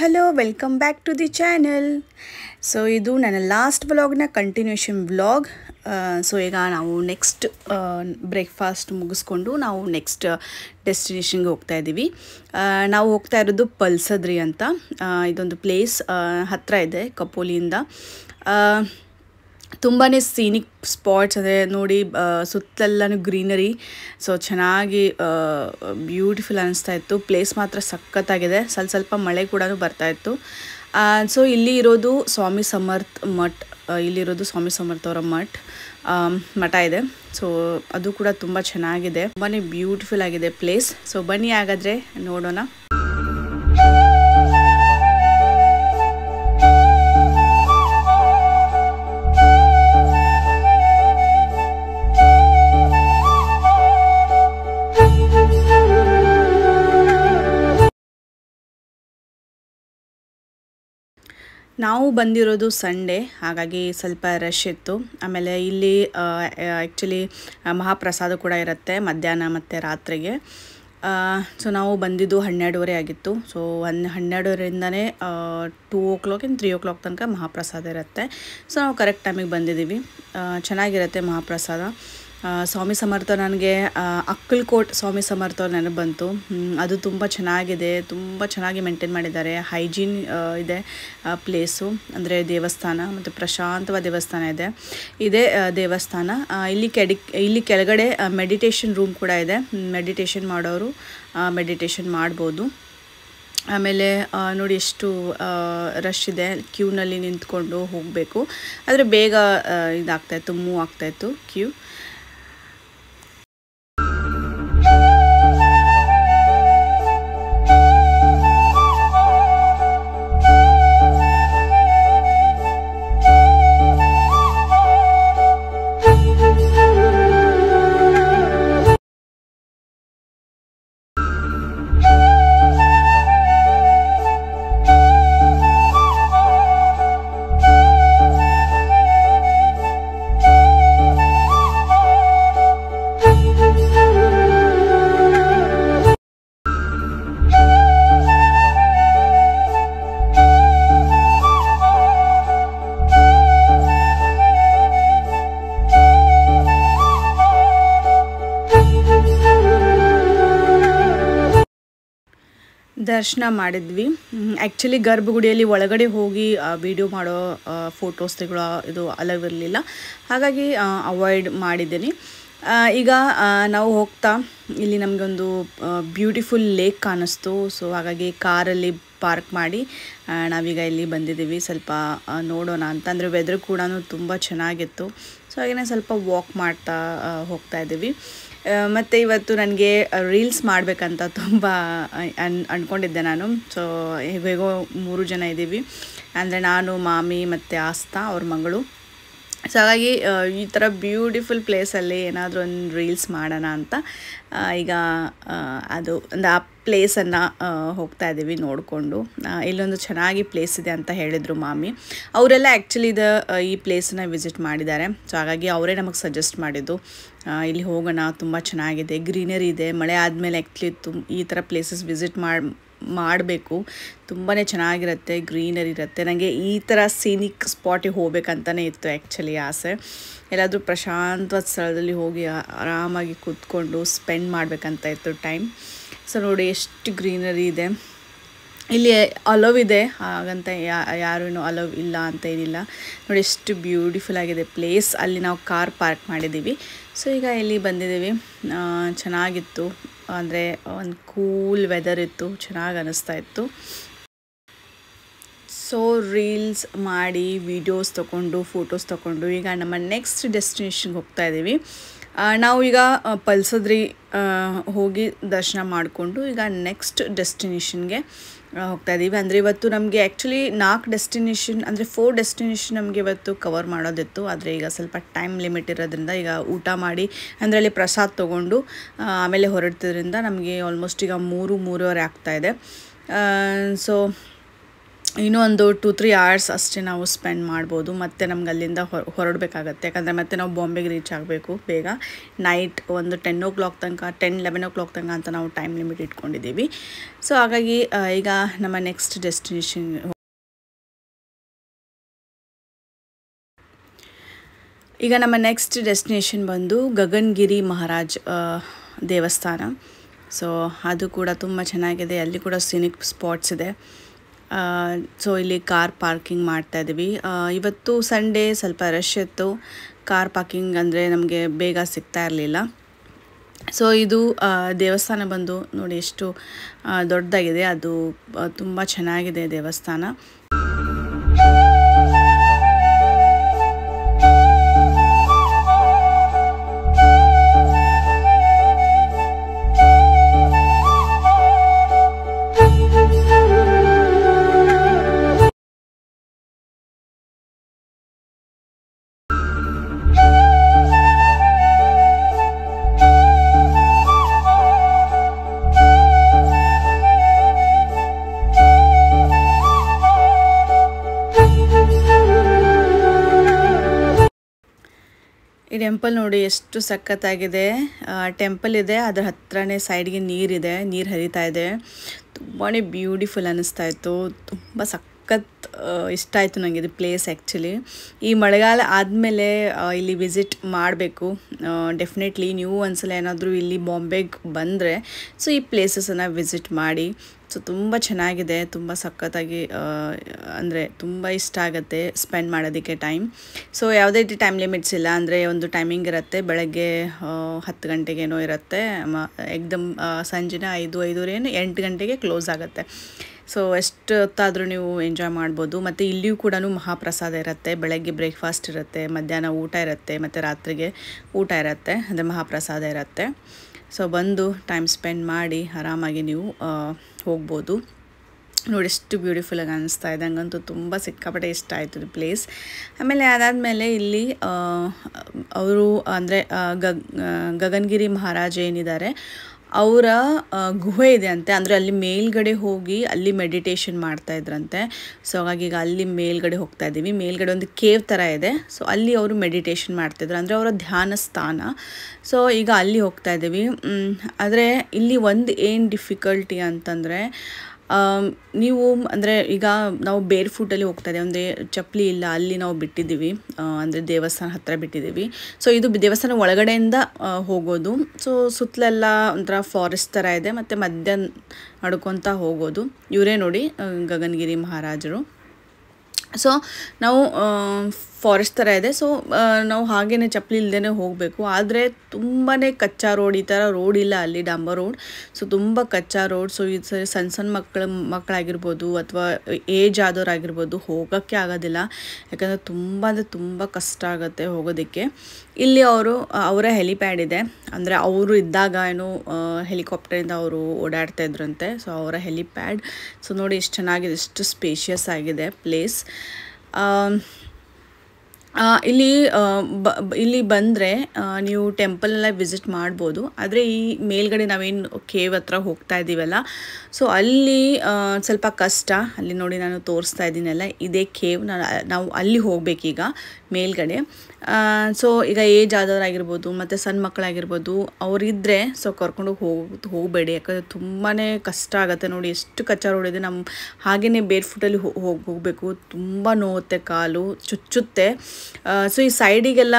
hello, welcome back to the channel. So idu ನನ್ನ last ವ್ಲಾಗ್ನ continuation vlog. So ಈಗ ನಾವು ನೆಕ್ಸ್ಟ್ ಬ್ರೇಕ್ಫಾಸ್ಟ್ ಮುಗಿಸ್ಕೊಂಡು ನಾವು ನೆಕ್ಸ್ಟ್ ಡೆಸ್ಟಿನೇಷನ್ಗೆ ಹೋಗ್ತಾ ಇದ್ದೀವಿ. ನಾವು ಹೋಗ್ತಾ ಇರೋದು ಪಲ್ಸದ್ರಿ ಅಂತ. ಇದೊಂದು ಪ್ಲೇಸ್ ಹತ್ತಿರ ಇದೆ ಕಪೋಲಿಯಿಂದ. ತುಂಬಾ ಸೀನಿಕ್ ಸ್ಪಾಟ್ಸ್ ಅದೇ ನೋಡಿ, ಸುತ್ತಲೆಲ್ಲನೂ ಗ್ರೀನರಿ. ಸೊ ಚೆನ್ನಾಗಿ ಬ್ಯೂಟಿಫುಲ್ ಅನ್ನಿಸ್ತಾ ಇತ್ತು. ಪ್ಲೇಸ್ ಮಾತ್ರ ಸಖತ್ತಾಗಿದೆ. ಸ್ವಲ್ಪ ಮಳೆ ಕೂಡ ಬರ್ತಾಯಿತ್ತು. ಸೊ ಇಲ್ಲಿ ಇರೋದು ಸ್ವಾಮಿ ಸಮರ್ಥ ಮಠ. ಇಲ್ಲಿರೋದು ಸ್ವಾಮಿ ಸಮರ್ಥ ಅವರ ಮಠ ಇದೆ. ಸೊ ಅದು ಕೂಡ ತುಂಬ ಚೆನ್ನಾಗಿದೆ, ತುಂಬಾ ಬ್ಯೂಟಿಫುಲ್ ಆಗಿದೆ ಪ್ಲೇಸ್. ಸೊ ಬನ್ನಿ ಹಾಗಾದರೆ ನೋಡೋಣ. ನಾವು ಬಂದಿರೋದು ಸಂಡೇ, ಹಾಗಾಗಿ ಸ್ವಲ್ಪ ರಶ್ ಇತ್ತು. ಆಮೇಲೆ ಇಲ್ಲಿ ಆ್ಯಕ್ಚುಲಿ ಮಹಾಪ್ರಸಾದ ಕೂಡ ಇರುತ್ತೆ ಮಧ್ಯಾಹ್ನ ಮತ್ತು ರಾತ್ರಿಗೆ. ಸೊ ನಾವು ಬಂದಿದ್ದು 12:30 ಆಗಿತ್ತು. ಸೊ 12:30ರಿಂದನೇ 2 o'clock 3 o'clock ತನಕ ಮಹಾಪ್ರಸಾದ ಇರುತ್ತೆ. ಸೊ ನಾವು ಕರೆಕ್ಟ್ ಟೈಮಿಗೆ ಬಂದಿದ್ದೀವಿ. ಚೆನ್ನಾಗಿರುತ್ತೆ ಮಹಾಪ್ರಸಾದ. ಸ್ವಾಮಿ ಸಮರ್ಥ ನನಗೆ ಅಕ್ಕಲ್ಕೋಟ್ ಸ್ವಾಮಿ ಸಮರ್ಥ ಅವ್ರು ನೆನಪು ಬಂತು. ಅದು ತುಂಬ ಚೆನ್ನಾಗಿದೆ, ತುಂಬ ಚೆನ್ನಾಗಿ ಮೇಂಟೈನ್ ಮಾಡಿದ್ದಾರೆ. ಹೈಜೀನ್ ಇದೆ ಪ್ಲೇಸು, ಅಂದರೆ ದೇವಸ್ಥಾನ ಮತ್ತು ಪ್ರಶಾಂತವಾದ ದೇವಸ್ಥಾನ ಇದೆ ದೇವಸ್ಥಾನ. ಇಲ್ಲಿ ಕೆಳಗಡೆ ಮೆಡಿಟೇಷನ್ ರೂಮ್ ಕೂಡ ಇದೆ. ಮೆಡಿಟೇಷನ್ ಮಾಡೋರು ಮೆಡಿಟೇಷನ್ ಮಾಡ್ಬೋದು. ಆಮೇಲೆ ನೋಡಿ ಎಷ್ಟು ರಶ್ ಇದೆ. ಕ್ಯೂನಲ್ಲಿ ನಿಂತ್ಕೊಂಡು ಹೋಗಬೇಕು, ಆದರೆ ಬೇಗ ಇದಾಗ್ತಾಯಿತ್ತು, ಮೂವ್ ಆಗ್ತಾಯಿತ್ತು ಕ್ಯೂ. ದರ್ಶನ ಮಾಡಿದ್ವಿ. ಆ್ಯಕ್ಚುಲಿ ಗರ್ಭಗುಡಿಯಲ್ಲಿ ಒಳಗಡೆ ಹೋಗಿ ವಿಡಿಯೋ ಮಾಡೋ ಫೋಟೋಸ್ ತೆಗೊಳ್ಳೋ ಇದು ಅಲವ್ ಇರಲಿಲ್ಲ, ಹಾಗಾಗಿ ಅವಾಯ್ಡ್ ಮಾಡಿದ್ದೀನಿ. ಈಗ ನಾವು ಹೋಗ್ತಾ ಇಲ್ಲಿ ನಮಗೊಂದು ಬ್ಯೂಟಿಫುಲ್ ಲೇಕ್ ಕಾಣಿಸ್ತು. ಸೊ ಹಾಗಾಗಿ ಕಾರಲ್ಲಿ ಪಾರ್ಕ್ ಮಾಡಿ ನಾವೀಗ ಇಲ್ಲಿ ಬಂದಿದ್ದೀವಿ ಸ್ವಲ್ಪ ನೋಡೋಣ ಅಂತ. ಅಂದರೆ ವೆದರ್ ಕೂಡ ತುಂಬ ಚೆನ್ನಾಗಿತ್ತು. ಸೊ ಹಾಗೆಯೇ ಸ್ವಲ್ಪ ವಾಕ್ ಮಾಡ್ತಾ ಹೋಗ್ತಾ ಇದ್ದೀವಿ. ಮತ್ತು ಇವತ್ತು ನನಗೆ ರೀಲ್ಸ್ ಮಾಡಬೇಕಂತ ತುಂಬ ಅಂದ್ಕೊಂಡಿದ್ದೆ ನಾನು. ಸೊ ಹೇಗೋ 3 ಜನ ಇದ್ದೀವಿ, ಅಂದರೆ ನಾನು, ಮಾಮಿ ಮತ್ತು ಆಸ್ತಾ ಅವ್ರ ಮಗಳು. ಸೊ ಹಾಗಾಗಿ ಈ ಥರ ಬ್ಯೂಟಿಫುಲ್ ಪ್ಲೇಸಲ್ಲಿ ಏನಾದರೂ ಒಂದು ರೀಲ್ಸ್ ಮಾಡೋಣ ಅಂತ ಈಗ ಅದು ಒಂದು ಆ ಪ್ಲೇಸನ್ನು ಹೋಗ್ತಾ ಇದ್ದೀವಿ ನೋಡಿಕೊಂಡು. ಇಲ್ಲೊಂದು ಚೆನ್ನಾಗಿ ಪ್ಲೇಸ್ ಇದೆ ಅಂತ ಹೇಳಿದರು ಮಾಮಿ. ಅವರೆಲ್ಲ ಆ್ಯಕ್ಚುಲಿ ಈ ಪ್ಲೇಸನ್ನ ವಿಸಿಟ್ ಮಾಡಿದ್ದಾರೆ. ಸೊ ಹಾಗಾಗಿ ಅವರೇ ನಮಗೆ ಸಜೆಸ್ಟ್ ಮಾಡಿದ್ದು ಇಲ್ಲಿ ಹೋಗೋಣ, ತುಂಬ ಚೆನ್ನಾಗಿದೆ, ಗ್ರೀನರಿ ಇದೆ. ಮಳೆ ಆದಮೇಲೆ ಆ್ಯಕ್ಚುಲಿ ಈ ಥರ ಪ್ಲೇಸಸ್ ವಿಸಿಟ್ ಮಾಡಬೇಕು, ತುಂಬಾ ಚೆನ್ನಾಗಿರುತ್ತೆ, ಗ್ರೀನರಿ ಇರುತ್ತೆ. ನನಗೆ ಈ ಥರ ಸೀನಿಕ್ ಸ್ಪಾಟಿಗೆ ಹೋಗ್ಬೇಕಂತಲೇ ಇತ್ತು ಆ್ಯಕ್ಚುಲಿ ಆಸೆ. ಎಲ್ಲಾದರೂ ಪ್ರಶಾಂತವಾದ ಸ್ಥಳದಲ್ಲಿ ಹೋಗಿ ಆರಾಮಾಗಿ ಕೂತ್ಕೊಂಡು ಸ್ಪೆಂಡ್ ಮಾಡಬೇಕಂತ ಇತ್ತು ಟೈಮ್. ಸೊ ನೋಡಿ ಎಷ್ಟು ಗ್ರೀನರಿ ಇದೆ. ಇಲ್ಲಿ ಅಲವ್ ಇದೆ, ಹಾಗಂತ ಯಾರೂ ಅಲವ್ ಇಲ್ಲ ಅಂತ ಏನಿಲ್ಲ. ನೋಡಿ ಎಷ್ಟು ಬ್ಯೂಟಿಫುಲ್ ಆಗಿದೆ ಪ್ಲೇಸ್. ಅಲ್ಲಿ ನಾವು ಕಾರ್ ಪಾರ್ಕ್ ಮಾಡಿದ್ದೀವಿ. ಸೊ ಈಗ ಇಲ್ಲಿ ಬಂದಿದ್ದೀವಿ. ಚೆನ್ನಾಗಿತ್ತು, ಅಂದರೆ ಒಂದು ಕೂಲ್ ವೆದರ್ ಇತ್ತು, ಚೆನ್ನಾಗಿ ಅನ್ನಿಸ್ತಾ ಇತ್ತು. ಸೊ ರೀಲ್ಸ್ ಮಾಡಿ ವಿಡಿಯೋಸ್ ತೊಗೊಂಡು ಫೋಟೋಸ್ ತೊಗೊಂಡು ಈಗ ನಮ್ಮ ನೆಕ್ಸ್ಟ್ ಡೆಸ್ಟಿನೇಷನ್ಗೆ ಹೋಗ್ತಾ ಇದ್ದೀವಿ. ನಾವು ಈಗ ಪಲ್ಸದ್ರಿ ಹೋಗಿ ದರ್ಶನ ಮಾಡಿಕೊಂಡು ಈಗ ನೆಕ್ಸ್ಟ್ ಡೆಸ್ಟಿನೇಷನ್ಗೆ ಹೋಗ್ತಾ ಇದ್ದೀವಿ. ಅಂದರೆ ಇವತ್ತು ನಮಗೆ ಆ್ಯಕ್ಚುಲಿ 4 ಡೆಸ್ಟಿನೇಷನ್, ಅಂದರೆ 4 ಡೆಸ್ಟಿನೇಷನ್ ನಮಗೆ ಇವತ್ತು ಕವರ್ ಮಾಡೋದಿತ್ತು. ಆದರೆ ಈಗ ಸ್ವಲ್ಪ ಟೈಮ್ ಲಿಮಿಟ್ ಇರೋದ್ರಿಂದ ಈಗ ಊಟ ಮಾಡಿ, ಅಂದರೆ ಅಲ್ಲಿ ಪ್ರಸಾದ ತೊಗೊಂಡು ಆಮೇಲೆ ಹೊರಡ್ತಿದ್ರಿಂದ ನಮಗೆ ಆಲ್ಮೋಸ್ಟ್ ಈಗ 3-3:30 ಆಗ್ತಾಯಿದೆ. ಸೊ ಇನ್ನೂ ಒಂದು 2-3 ಅವರ್ಸ್ ಅಷ್ಟೇ ನಾವು ಸ್ಪೆಂಡ್ ಮಾಡ್ಬೋದು. ಮತ್ತು ನಮ್ಗೆ ಅಲ್ಲಿಂದ ಹೊರಡಬೇಕಾಗತ್ತೆ, ಯಾಕಂದರೆ ಮತ್ತೆ ನಾವು ಬಾಂಬೆಗೆ ರೀಚ್ ಆಗಬೇಕು ಬೇಗ. ನೈಟ್ ಒಂದು 10 o'clock ತನಕ 10-11 o'clock ತನಕ ಅಂತ ನಾವು ಟೈಮ್ ಲಿಮಿಟ್ ಇಟ್ಕೊಂಡಿದ್ದೀವಿ. ಸೊ ಹಾಗಾಗಿ ಈಗ ನಮ್ಮ ನೆಕ್ಸ್ಟ್ ಡೆಸ್ಟಿನೇಷನ್ ಬಂದು ಗಗನಗಿರಿ ಮಹಾರಾಜ್ ದೇವಸ್ಥಾನ. ಸೊ ಅದು ಕೂಡ ತುಂಬ ಚೆನ್ನಾಗಿದೆ. ಅಲ್ಲಿ ಕೂಡ ಸಿನಿಕ್ ಸ್ಪಾಟ್ಸ್ ಇದೆ. ಸೊ ಇಲ್ಲಿ ಕಾರ್ ಪಾರ್ಕಿಂಗ್ ಮಾಡ್ತಾಯಿದ್ದೀವಿ. ಇವತ್ತು ಸಂಡೇ ಸ್ವಲ್ಪ ರಶ್ ಇತ್ತು. ಕಾರ್ ಪಾರ್ಕಿಂಗ್ ಅಂದರೆ ನಮಗೆ ಬೇಗ ಸಿಗ್ತಾ ಇರಲಿಲ್ಲ. ಸೊ ಇದು ದೇವಸ್ಥಾನ ಬಂದು ನೋಡಿ ಎಷ್ಟು ದೊಡ್ಡದಾಗಿದೆ. ಅದು ತುಂಬ ಚೆನ್ನಾಗಿದೆ ದೇವಸ್ಥಾನ. ಈ ಟೆಂಪಲ್ ನೋಡಿ ಎಷ್ಟು ಸಖತ್ತಾಗಿದೆ. ಟೆಂಪಲ್ ಇದೆ, ಅದರ ಹತ್ರನೇ ಸೈಡ್ಗೆ ನೀರಿದೆ, ನೀರು ಹರಿತಾ ಇದೆ. ತುಂಬಾ ಬ್ಯೂಟಿಫುಲ್ ಅನ್ನಿಸ್ತಾ ಇತ್ತು. ತುಂಬ ಸಖತ್ ಇಷ್ಟ ಆಯಿತು ನನಗೆ ಇದು ಪ್ಲೇಸ್. ಆ್ಯಕ್ಚುಲಿ ಈ ಮಳೆಗಾಲ ಆದಮೇಲೆ ಇಲ್ಲಿ ವಿಸಿಟ್ ಮಾಡಬೇಕು ಡೆಫಿನೆಟ್ಲಿ. ನೀವು ಒಂದ್ಸಲ ಏನಾದರೂ ಇಲ್ಲಿ ಬಾಂಬೆಗೆ ಬಂದರೆ ಸೊ ಈ ಪ್ಲೇಸಸನ್ನು ವಿಸಿಟ್ ಮಾಡಿ. ಸೊ ತುಂಬ ಚೆನ್ನಾಗಿದೆ, ತುಂಬ ಸಖತ್ತಾಗಿ ಅಂದರೆ ತುಂಬ ಇಷ್ಟ ಆಗುತ್ತೆ ಸ್ಪೆಂಡ್ ಮಾಡೋದಕ್ಕೆ ಟೈಮ್. ಸೊ ಯಾವುದೇ ಟೈಮ್ ಲಿಮಿಟ್ಸ್ ಇಲ್ಲ, ಅಂದರೆ ಒಂದು ಟೈಮಿಂಗ್ ಇರುತ್ತೆ. ಬೆಳಗ್ಗೆ 10 ಗಂಟೆಗೇನೋ ಇರುತ್ತೆ, ಏಕ್ದಮ್ ಸಂಜೆನ 8 ಗಂಟೆಗೆ ಕ್ಲೋಸ್ ಆಗುತ್ತೆ. ಸೊ ಎಷ್ಟು ಹೊತ್ತಾದರೂ ನೀವು ಎಂಜಾಯ್ ಮಾಡ್ಬೋದು. ಮತ್ತು ಇಲ್ಲಿಯೂ ಕೂಡ ಮಹಾಪ್ರಸಾದ ಇರುತ್ತೆ. ಬೆಳಗ್ಗೆ ಬ್ರೇಕ್ಫಾಸ್ಟ್ ಇರುತ್ತೆ, ಮಧ್ಯಾಹ್ನ ಊಟ ಇರುತ್ತೆ, ಮತ್ತು ರಾತ್ರಿಗೆ ಊಟ ಇರುತ್ತೆ, ಅಂದರೆ ಮಹಾಪ್ರಸಾದ ಇರುತ್ತೆ. ಸೊ ಬಂದು ಟೈಮ್ ಸ್ಪೆಂಡ್ ಮಾಡಿ ಆರಾಮಾಗಿ ನೀವು ಹೋಗ್ಬೋದು. ನೋಡಿ ಎಷ್ಟು ಬ್ಯೂಟಿಫುಲ್ಲಾಗಿ ಅನ್ನಿಸ್ತಾ ಇದೆ. ಹಂಗಂತೂ ತುಂಬ ಸಿಕ್ಕಾಪಟ್ಟೆ ಇಷ್ಟ ಆಯಿತು ಇದು ಪ್ಲೇಸ್. ಆಮೇಲೆ ಅದಾದಮೇಲೆ ಇಲ್ಲಿ ಅವರು ಅಂದರೆ ಗಗನಗಿರಿ ಮಹಾರಾಜ ಏನಿದ್ದಾರೆ ಅವರ ಗುಹೆ ಇದೆ ಅಂತೆ. ಅಂದರೆ ಅಲ್ಲಿ ಮೇಲ್ಗಡೆ ಹೋಗಿ ಅಲ್ಲಿ ಮೆಡಿಟೇಷನ್ ಮಾಡ್ತಾಯಿದ್ರಂತೆ. ಸೊ ಹಾಗಾಗಿ ಈಗ ಅಲ್ಲಿ ಮೇಲ್ಗಡೆ ಹೋಗ್ತಾ ಇದ್ದೀವಿ. ಮೇಲ್ಗಡೆ ಒಂದು ಕೇವ್ ಥರ ಇದೆ. ಸೊ ಅಲ್ಲಿ ಅವರು ಮೆಡಿಟೇಷನ್ ಮಾಡ್ತಾಯಿದ್ರು, ಅಂದರೆ ಅವರ ಧ್ಯಾನ ಸ್ಥಾನ. ಸೊ ಈಗ ಅಲ್ಲಿ ಹೋಗ್ತಾ ಇದ್ದೀವಿ. ಆದರೆ ಇಲ್ಲಿ ಒಂದು ಏನು ಡಿಫಿಕಲ್ಟಿ ಅಂತಂದರೆ ನೀವು ಅಂದರೆ ಈಗ ನಾವು ಬೇರ್ ಫೂಟಲ್ಲಿ ಹೋಗ್ತಾ ಇದ್ದೀವಿ, ಅಂದರೆ ಚಪ್ಪಲಿ ಇಲ್ಲ, ಅಲ್ಲಿ ನಾವು ಬಿಟ್ಟಿದ್ದೀವಿ, ಅಂದರೆ ದೇವಸ್ಥಾನ ಹತ್ತಿರ ಬಿಟ್ಟಿದ್ದೀವಿ. ಸೊ ಇದು ದೇವಸ್ಥಾನ ಒಳಗಡೆಯಿಂದ ಹೋಗೋದು. ಸೊ ಸುತ್ತಲೆಲ್ಲ ಒಂಥರ ಫಾರೆಸ್ಟ್ ಥರ ಇದೆ, ಮತ್ತು ಮಧ್ಯ ನಡ್ಕೊತ ಹೋಗೋದು. ಇವರೇ ನೋಡಿ ಗಗನಗಿರಿ ಮಹಾರಾಜರು. ಸೊ ನಾವು ಫಾರೆಸ್ಟ್ ಥರ ಇದೆ. ಸೊ ನಾವು ಹಾಗೇ ಚಪ್ಪಲಿ ಇಲ್ಲದೇ ಹೋಗಬೇಕು. ಆದರೆ ತುಂಬಾ ಕಚ್ಚಾ ರೋಡ್, ಈ ಥರ ರೋಡ್ ಇಲ್ಲ ಅಲ್ಲಿ, ಡಾಂಬರ್ ರೋಡ್. ಸೊ ತುಂಬ ಕಚ್ಚಾ ರೋಡ್. ಸೊ ಈ ಸಣ್ಣ ಮಕ್ಕಳಾಗಿರ್ಬೋದು ಅಥವಾ ಏಜ್ ಆದವರಾಗಿರ್ಬೋದು ಹೋಗೋಕ್ಕೆ ಆಗೋದಿಲ್ಲ, ಯಾಕಂದರೆ ತುಂಬ ಕಷ್ಟ ಆಗುತ್ತೆ ಹೋಗೋದಕ್ಕೆ. ಇಲ್ಲಿ ಅವರ ಹೆಲಿಪ್ಯಾಡ್ ಇದೆ, ಅಂದರೆ ಅವರು ಇದ್ದಾಗ ಏನು ಹೆಲಿಕಾಪ್ಟರಿಂದ ಅವರು ಓಡಾಡ್ತಾ ಇದ್ರಂತೆ. ಸೊ ಅವರ ಹೆಲಿಪ್ಯಾಡ್. ಸೊ ನೋಡಿ ಎಷ್ಟು ಚೆನ್ನಾಗಿದೆ, ಎಷ್ಟು ಸ್ಪೇಷಿಯಸ್ ಆಗಿದೆ ಪ್ಲೇಸ್. ಇಲ್ಲಿ ಬಂದರೆ ನೀವು ಟೆಂಪಲ್ನೆಲ್ಲ ವಿಸಿಟ್ ಮಾಡ್ಬೋದು. ಆದರೆ ಈ ಮೇಲ್ಗಡೆ ನಾವೇನು ಕೇವ್ ಹತ್ರ ಹೋಗ್ತಾ ಇದ್ದೀವಲ್ಲ, ಸೊ ಅಲ್ಲಿ ಸ್ವಲ್ಪ ಕಷ್ಟ. ಅಲ್ಲಿ ನೋಡಿ ನಾನು ತೋರಿಸ್ತಾ ಇದ್ದೀನಲ್ಲ, ಇದೇ ಕೇವ್. ನಾವು ಅಲ್ಲಿ ಹೋಗಬೇಕೀಗ ಮೇಲ್ಗಡೆ. ಸೊ ಈಗ ಏಜ್ ಆದವರಾಗಿರ್ಬೋದು ಮತ್ತು ಸಣ್ಣ ಮಕ್ಕಳಾಗಿರ್ಬೋದು ಅವರಿದ್ದರೆ ಸೊ ಕರ್ಕೊಂಡು ಹೋಗಬೇಡಿ, ಯಾಕಂದರೆ ತುಂಬಾ ಕಷ್ಟ ಆಗುತ್ತೆ. ನೋಡಿ ಎಷ್ಟು ಕಚ್ಚಾ ರೋಡ್ ಇದೆ. ನಮ್ಮ ಹಾಗೆಯೇ ಬೇರ್ ಫುಟಲ್ಲಿ ಹೋಗಬೇಕು. ತುಂಬ ನೋವುತ್ತೆ, ಕಾಲು ಚುಚ್ಚುತ್ತೆ. ಸೊ ಈ ಸೈಡಿಗೆಲ್ಲ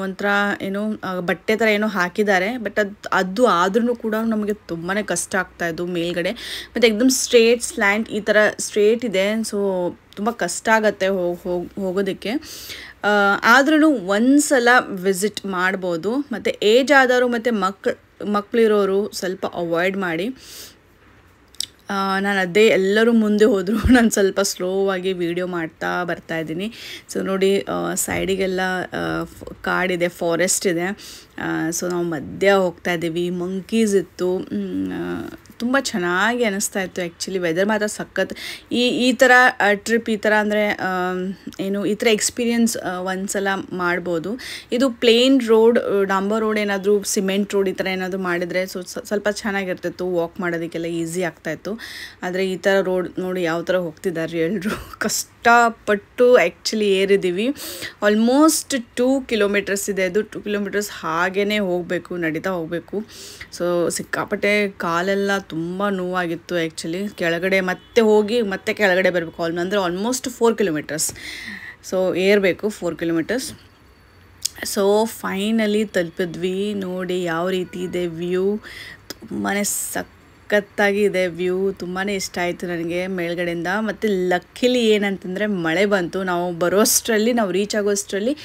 ಒಂಥರ ಏನೋ ಬಟ್ಟೆ ಥರ ಏನೋ ಹಾಕಿದ್ದಾರೆ, ಬಟ್ ಅದು ಆದ್ರೂ ಕೂಡ ನಮಗೆ ತುಂಬಾ ಕಷ್ಟ ಆಗ್ತಾಯಿದ್ದು ಮೇಲ್ಗಡೆ. ಮತ್ತು ಎಕ್ದಮ್ ಸ್ಟ್ರೇಟ್ ಸ್ಲ್ಯಾಂಟ್ ಈ ಥರ ಸ್ಟ್ರೇಟ್ ಇದೆ. ಸೊ ತುಂಬ ಕಷ್ಟ ಆಗುತ್ತೆ ಹೋಗೋದಕ್ಕೆ. ಆದ್ರೂ ಒಂದ್ಸಲ ವಿಸಿಟ್ ಮಾಡ್ಬೋದು. ಮತ್ತು ಏಜ್ ಆದವರು ಮತ್ತು ಮಕ್ಕಳಿರೋರು ಸ್ವಲ್ಪ ಅವಾಯ್ಡ್ ಮಾಡಿ. ನಾನು ಅದೇ ಎಲ್ಲರೂ ಮುಂದೆ ಹೋದರೂ ನಾನು ಸ್ವಲ್ಪ ಸ್ಲೋವಾಗಿ ವೀಡಿಯೋ ಮಾಡ್ತಾ ಬರ್ತಾಯಿದ್ದೀನಿ. ಸೊ ನೋಡಿ ಸೈಡಿಗೆಲ್ಲ ಕಾಡಿದೆ, ಫಾರೆಸ್ಟ್ ಇದೆ. ಸೊ ನಾವು ಮಧ್ಯ ಹೋಗ್ತಾ ಇದ್ದೀವಿ. ಮಂಕೀಸ್ ಇತ್ತು, ತುಂಬ ಚೆನ್ನಾಗಿ ಅನ್ನಿಸ್ತಾ ಇತ್ತು ಆ್ಯಕ್ಚುಲಿ. ವೆದರ್ ಮಾತ್ರ ಸಖತ್. ಈ ಥರ ಟ್ರಿಪ್, ಈ ಥರ ಅಂದರೆ ಏನು ಈ ಥರ ಎಕ್ಸ್ಪೀರಿಯನ್ಸ್ ಒಂದ್ಸಲ ಮಾಡ್ಬೋದು. ಇದು ಪ್ಲೇನ್ ರೋಡ್, ಡಾಂಬರ್ ರೋಡ್ ಏನಾದರೂ, ಸಿಮೆಂಟ್ ರೋಡ್ ಈ ಥರ ಏನಾದರೂ ಮಾಡಿದರೆ ಸ್ವಲ್ಪ ಚೆನ್ನಾಗಿರ್ತಿತ್ತು, ವಾಕ್ ಮಾಡೋದಕ್ಕೆಲ್ಲ ಈಸಿ ಆಗ್ತಾಯಿತ್ತು. ಆದರೆ ಈ ಥರ ರೋಡ್ ನೋಡಿ ಯಾವ ಥರ ಹೋಗ್ತಿದ್ದಾರೆ ಎಲ್ಲರೂ, ಕಷ್ಟಪಟ್ಟು ಆ್ಯಕ್ಚುಲಿ ಏರಿದ್ದೀವಿ. ಆಲ್ಮೋಸ್ಟ್ 2 ಕಿಲೋಮೀಟರ್ಸ್ ಇದೆ. ಅದು 2 ಕಿಲೋಮೀಟರ್ಸ್ ಹಾಗೇ ಹೋಗಬೇಕು, ನಡೀತಾ ಹೋಗಬೇಕು. ಸೊ ಸಿಕ್ಕಾಪಟ್ಟೆ ಕಾಲೆಲ್ಲ ತುಂಬ ನೋವಾಗಿತ್ತು ಆ್ಯಕ್ಚುಲಿ. ಕೆಳಗಡೆ ಮತ್ತೆ ಹೋಗಿ ಮತ್ತೆ ಕೆಳಗಡೆ ಬರಬೇಕು, ಅಂದರೆ ಆಲ್ಮೋಸ್ಟ್ 4 ಕಿಲೋಮೀಟರ್ಸ್. ಸೊ ಏರಬೇಕು 4 ಕಿಲೋಮೀಟರ್ಸ್. ಸೊ ಫೈನಲಿ ತಲುಪಿದ್ವಿ. ನೋಡಿ ಯಾವ ರೀತಿ ಇದೆ ವ್ಯೂ, ತುಂಬಾ ಸಖತ್ತಾಗಿ ಇದೆ ವ್ಯೂ. ತುಂಬಾ ಇಷ್ಟ ಆಯಿತು ನನಗೆ ಮೇಲ್ಗಡೆಯಿಂದ. ಮತ್ತು ಲಕ್ಕಿಲಿ ಏನಂತಂದರೆ ಮಳೆ ಬಂತು. ನಾವು ಬರೋಷ್ಟರಲ್ಲಿ, ನಾವು ರೀಚ್ ಆಗೋಷ್ಟರಲ್ಲಿ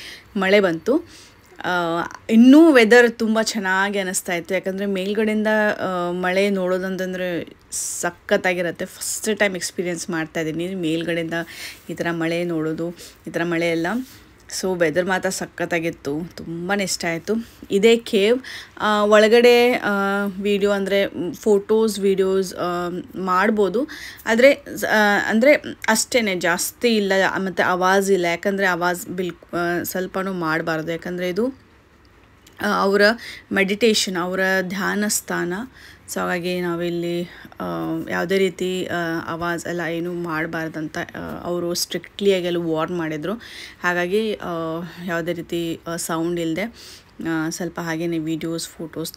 ಮಳೆ ಬಂತು. ಇನ್ನೂ ವೆದರ್ ತುಂಬ ಚೆನ್ನಾಗಿ ಅನ್ನಿಸ್ತಾ ಇತ್ತು, ಯಾಕಂದರೆ ಮೇಲ್ಗಡೆಯಿಂದ ಮಳೆ ನೋಡೋದಂತಂದರೆ ಸಖತ್ತಾಗಿರುತ್ತೆ. ಫಸ್ಟ್ ಟೈಮ್ ಎಕ್ಸ್ಪೀರಿಯೆನ್ಸ್ ಮಾಡ್ತಾಯಿದ್ದೀನಿ ಮೇಲ್ಗಡೆಯಿಂದ ಈ ಥರ ಮಳೆ ನೋಡೋದು, ಈ ಥರ ಮಳೆ ಎಲ್ಲ. ಸೊ ವೆದರ್ ಮಾತ್ರ ಸಖತ್ತಾಗಿತ್ತು, ತುಂಬಾ ಇಷ್ಟ ಆಯಿತು. ಇದೇ ಕೇವ್. ಒಳಗಡೆ ವಿಡಿಯೋ ಅಂದರೆ ಫೋಟೋಸ್ ವೀಡಿಯೋಸ್ ಮಾಡ್ಬೋದು, ಅಂದರೆ ಅಷ್ಟೇ, ಜಾಸ್ತಿ ಇಲ್ಲ. ಮತ್ತು ಆವಾಜ್ ಇಲ್ಲ, ಯಾಕಂದರೆ ಆವಾಜ್ ಸ್ವಲ್ಪನೂ ಮಾಡಬಾರ್ದು, ಯಾಕಂದರೆ ಇದು ಅವರ ಮೆಡಿಟೇಷನ್, ಅವರ ಧ್ಯಾನ ಸ್ಥಾನ. ಸೊ ಹಾಗಾಗಿ ನಾವಿಲ್ಲಿ ಯಾವುದೇ ರೀತಿ ಆವಾಜ್ ಎಲ್ಲ ಏನೂ ಮಾಡಬಾರ್ದಂತ ಅವರು ಸ್ಟ್ರಿಕ್ಟ್ಲಿಯಾಗಿ ಎಲ್ಲ ವಾರ್ನ್ ಮಾಡಿದರು. ಹಾಗಾಗಿ ಯಾವುದೇ ರೀತಿ ಸೌಂಡ್ ಇಲ್ಲದೆ ಸ್ವಲ್ಪ ಹಾಗೇ ವೀಡಿಯೋಸ್ ಫೋಟೋಸ್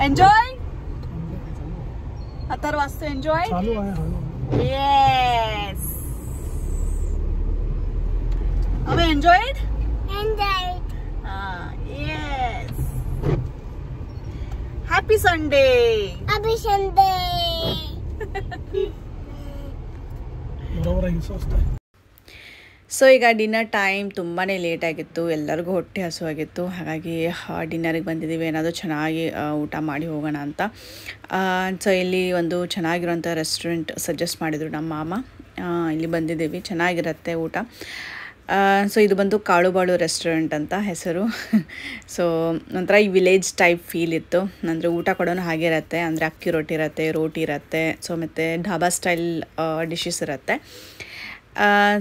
Enjoy? Atar वास्ते enjoy? चालू आहे. Yes. Have you enjoyed? Enjoyed. Yes. Happy Sunday. Happy Sunday. बरोबर आहे सोचता. ಸೊ ಈಗ ಡಿನ್ನರ್ ಟೈಮ್ ತುಂಬಾ ಲೇಟ್ ಆಗಿತ್ತು, ಎಲ್ಲರಿಗೂ ಹೊಟ್ಟೆ ಹಸುವಾಗಿತ್ತು. ಹಾಗಾಗಿ ಡಿನ್ನರಿಗೆ ಬಂದಿದ್ದೀವಿ, ಏನಾದರೂ ಚೆನ್ನಾಗಿ ಊಟ ಮಾಡಿ ಹೋಗೋಣ ಅಂತ. ಸೊ ಇಲ್ಲಿ ಒಂದು ಚೆನ್ನಾಗಿರೋಂಥ ರೆಸ್ಟೋರೆಂಟ್ ಸಜೆಸ್ಟ್ ಮಾಡಿದರು ನಮ್ಮ ಮಾಮ. ಇಲ್ಲಿ ಬಂದಿದ್ದೀವಿ, ಚೆನ್ನಾಗಿರುತ್ತೆ ಊಟ. ಸೊ ಇದು ಬಂದು ಕಾಳುಬಾಳು ರೆಸ್ಟೋರೆಂಟ್ ಅಂತ ಹೆಸರು. ಸೊ ಒಂಥರ ಈ ವಿಲೇಜ್ ಟೈಪ್ ಫೀಲ್ ಇತ್ತು. ಅಂದರೆ ಊಟ ಕೊಡೋನು ಹಾಗೆ ಇರುತ್ತೆ, ಅಂದರೆ ಅಕ್ಕಿ ರೊಟ್ಟಿ ಇರುತ್ತೆ, ರೋಟಿ ಇರುತ್ತೆ. ಸೊ ಮತ್ತು ಢಾಬಾ ಸ್ಟೈಲ್ ಡಿಶಸ್ ಇರುತ್ತೆ.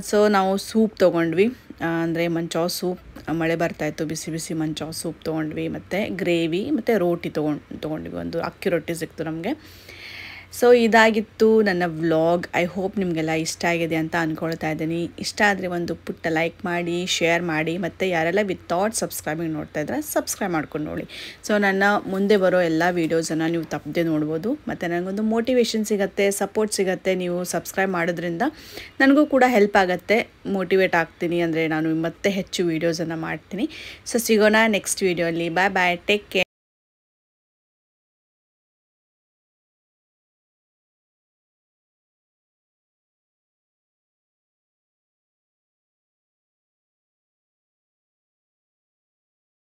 ಸೊ ನಾವು ಸೂಪ್ ತೊಗೊಂಡ್ವಿ, ಅಂದರೆ ಮಂಚಾವ್ ಸೂಪ್. ಮಳೆ ಬರ್ತಾಯಿತ್ತು, ಬಿಸಿ ಬಿಸಿ ಮಂಚಾವ್ ಸೂಪ್ ತೊಗೊಂಡ್ವಿ, ಮತ್ತು ಗ್ರೇವಿ ಮತ್ತು ರೋಟಿ ತೊಗೊಂಡ್ವಿ. ಒಂದು ಅಕ್ಕಿ ರೊಟ್ಟಿ ಸಿಕ್ತು ನಮಗೆ. ಸೊ ಇದಾಗಿತ್ತು ನನ್ನ ವ್ಲಾಗ್. ಐ ಹೋಪ್ ನಿಮಗೆಲ್ಲ ಇಷ್ಟ ಆಗಿದೆ ಅಂತ ಅಂದ್ಕೊಳ್ತಾ ಇದ್ದೀನಿ. ಇಷ್ಟ ಆದರೆ ಒಂದು ಪುಟ್ಟ ಲೈಕ್ ಮಾಡಿ, ಶೇರ್ ಮಾಡಿ, ಮತ್ತು ಯಾರೆಲ್ಲ ವಿತೌಟ್ ಸಬ್ಸ್ಕ್ರೈಬಿಂಗ್ ನೋಡ್ತಾ ಇದ್ರೆ ಸಬ್ಸ್ಕ್ರೈಬ್ ಮಾಡ್ಕೊಂಡು ನೋಡಿ. ಸೊ ನನ್ನ ಮುಂದೆ ಬರೋ ಎಲ್ಲ ವೀಡಿಯೋಸನ್ನು ನೀವು ತಪ್ಪದೆ ನೋಡ್ಬೋದು, ಮತ್ತು ನನಗೊಂದು ಮೋಟಿವೇಶನ್ ಸಿಗುತ್ತೆ, ಸಪೋರ್ಟ್ ಸಿಗುತ್ತೆ. ನೀವು ಸಬ್ಸ್ಕ್ರೈಬ್ ಮಾಡೋದ್ರಿಂದ ನನಗೂ ಕೂಡ ಹೆಲ್ಪ್ ಆಗುತ್ತೆ, ಮೋಟಿವೇಟ್ ಆಗ್ತೀನಿ. ಅಂದರೆ ನಾನು ಮತ್ತೆ ಹೆಚ್ಚು ವೀಡಿಯೋಸನ್ನು ಮಾಡ್ತೀನಿ. ಸೊ ಸಿಗೋಣ ನೆಕ್ಸ್ಟ್ ವೀಡಿಯೋಲಿ. ಬಾಯ್ ಬಾಯ್, ಟೇಕ್ ಕೇರ್.